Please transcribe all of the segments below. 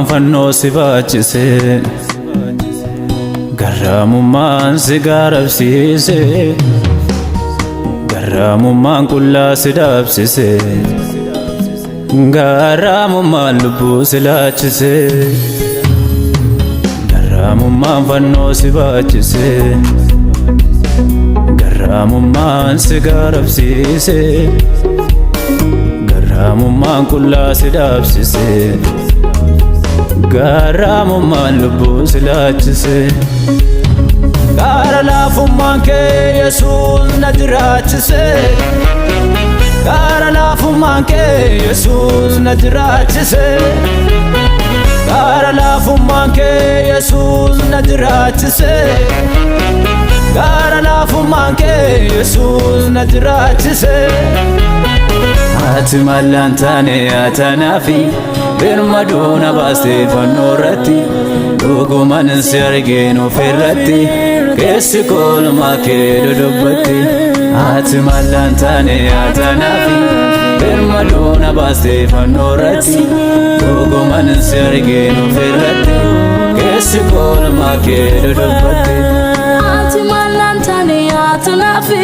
Garraamummaan fannoo si baachise, garraamummaan si gaarabsiise, garraamummaan qullaa si dhaabsise, garraamummaan lubbuu si laachise. Garraamummaan fannoo si baachise, garraamummaan si gaarabsiise, garraamummaan qullaa si dhaabsise, garraamummaan lubbuu si laachise. Gaara laafummaan kee Yesuus na jiraachise, gaara laafummaan kee Yesuus na jiraachise, gaara laafummaan kee Yesuus na jiraachise, gaara laafummaan kee Yesuus na jiraachise. Ati mallaan taane atanaafi birmaduu na baastee fannoo irratti, dhugumaan si argeen ofirratti, keessi koolmaa kee dudubbatti. Ati mallaan taane atanaafi birmaduu na baastee fannoo irratti, dhugumaan si argeen ofirratti, keessi koolmaa kee dudubbatti. Ati mallaan taane atanaafi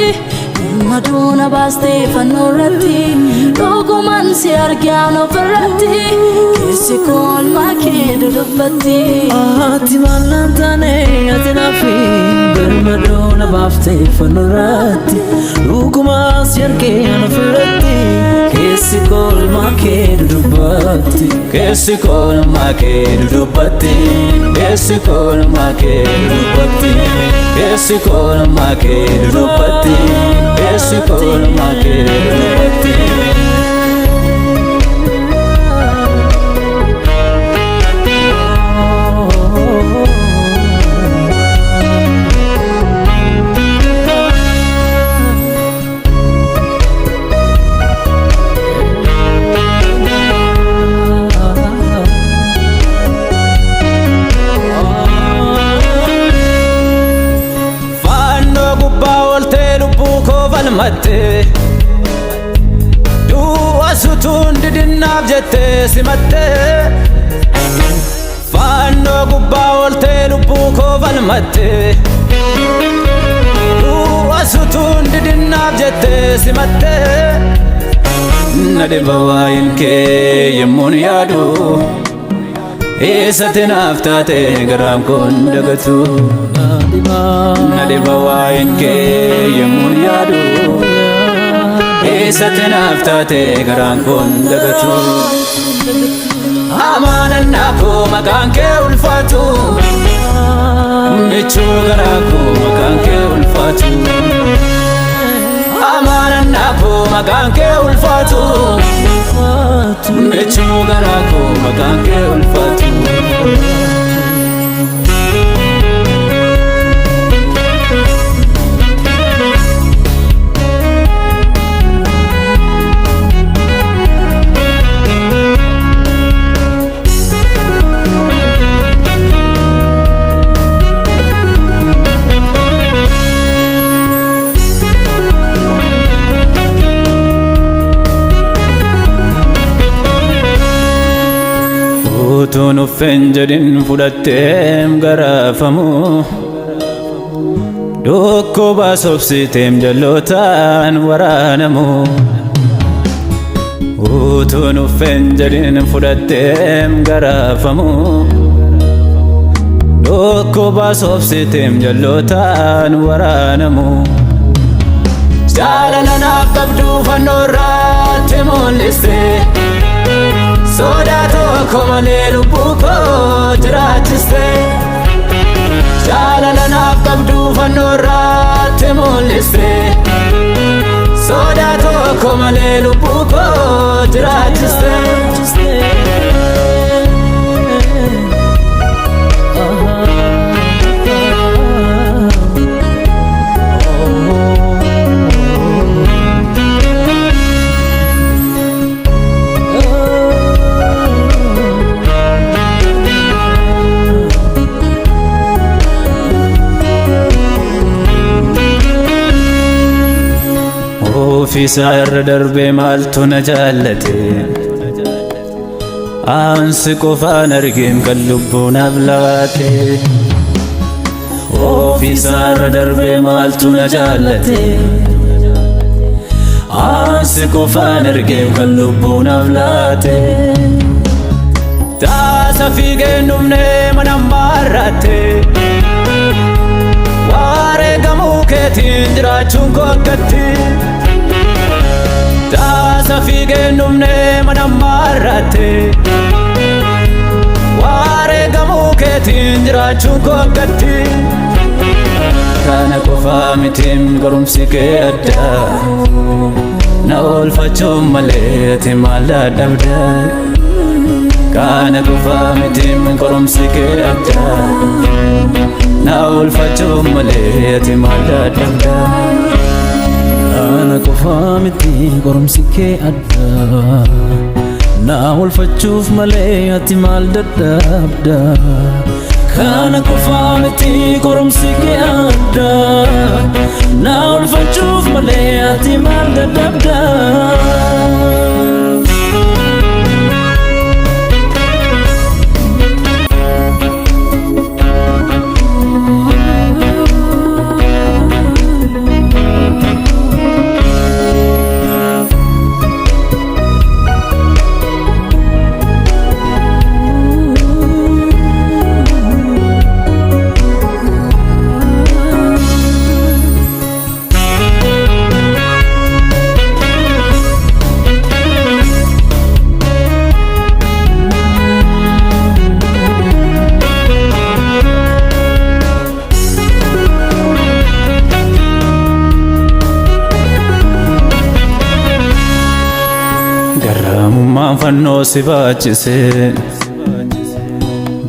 birmaduu na baastee fannoo irratti, dhugumaan si argeen ofirratti, keessi koolmaa kee dudubbatti. Ati mallaan taane atanaafi birmaduu na baastee fannoo irratti, dhugumaan si argeen ofirratti, keessi koolmaa kee dudubbatti. Keessi koolmaa kee dudubbatti, keessi koolmaa kee dudubbatti, keessi koolmaa kee dudubbatti, keessi koolmaa kee dudubbatti. Falmatte du'a sutuun didinnaaf jettee simatte, fannoo gubbaa ooltee lubbuu koo falmatte, du'a sutuun didinnaaf jettee simatte. Na dhiba waa'een kee yemmuun yaadu, eessatti naaf taate garaan koon dagatu. Na dhiba waa'een kee yemmuun yaadu, eessatti naaf taate garaan koon dagatu. Amaanannaa koo maqaan kee ulfaatu, michuu garaa koo maqaan kee ulfaatu. Amaanannaa koo maqaan kee ulfaatu, michuu garaa koo maqaan kee ulfaatu. Utuun uffeen jedhin fudhatteem garaafamu, dhukkuba sobsiteem jallootaan waraanamu. Utuun uffeen jedhin fudhatteem garaafamu, dhukkuba sobsiteem jallootaan waraanamu. Jaalala naaf qabdu fannoo irratti mul'iste, sodaa tokko malee lubbuu koo jiraachiste. Jaalala naaf qabdu fannoo irratti mul'iste, sodaa tokko malee lubbuu koo jiraachiste. Ofiisaa irra darbee maaltu na jaallate, ansi qofaan argeem kan lubbuun ablaate ofiisaarra darbee maaltu na jaallate ansi qofaan argeem kan lubbuun ablaate taasa fiigeen dhumnee mana marratte wareegamuu keetiin jiraachuun koo akkatti taasa fiigeen dhumnee mana marratte wareegamuu keetiin jiraachuun koo akkatti kana qofaa mitiim goromsi kee addaa na oolfachuun malee ati maal dadhabdaa kana qofaa mitiim goromsi kee addaa na oolfachuun malee ati maal dadhabdaa kana qofaa miti goromsi kee addaa na oolfachuuf malee ati maal dadhabdaa kana qofaa miti goromsi kee addaa na oolfachuuf malee ati maal dadhabdaa garraamummaan fannoo si baachise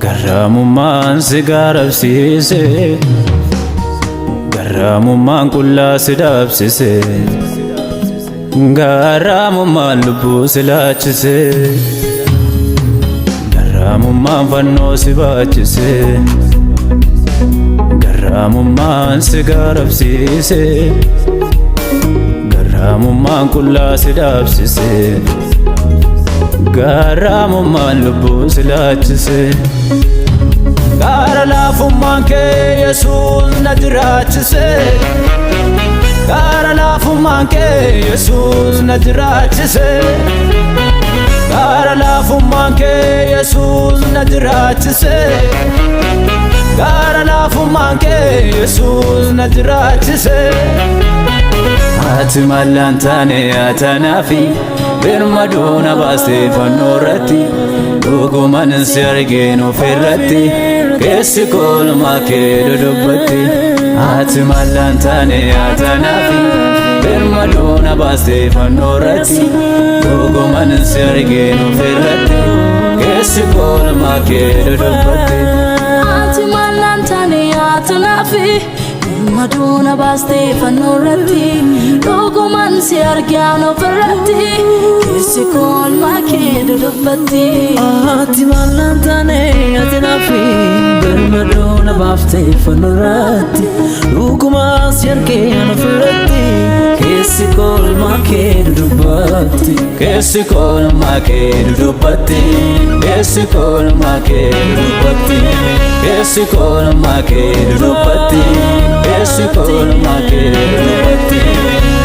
garraamummaan si gaarabsiise garraamummaan qullaa si dhaabsise garraamummaan lubbuu si laachise garraamummaan fannoo si baachise garraamummaan si gaarabsiise garraamummaan qullaa si dhaabsise garraamummaan lubbuu si laachise gara laafummaan kee Yesuus na jiraachise gara laafummaan kee Yesuus na jiraachise gara laafummaan kee Yesuus na jiraachise gara laafummaan kee Yesuus na jiraachise ati mallaan taane atanaafi birmaduu na baastee fannoo irratti dhugumaan si argeen ofirratti keessi koolmaa kee dudubbatti ati mallaan taane atanaafi birmaduu na baastee fannoo irratti dhugumaan si argeen ofirratti keessi koolmaa kee dudubbatti ati mallaan taane atanaafi Maduna baastee fannoo irratti dhugumaan si argaan ofirratti keessi koolmaa kee dudubbatti ati mallaan taane atanaafi birmaduu baaftee fannoo irratti dhugumaan si argaan ofirratti keessi koolmaa kee dudubbatti keessi koolmaa kee dudubbatti keessi koolmaa kee dudubbatti keessi koolmaa kee dudubbatti keessi koolmaa kee dudubbatti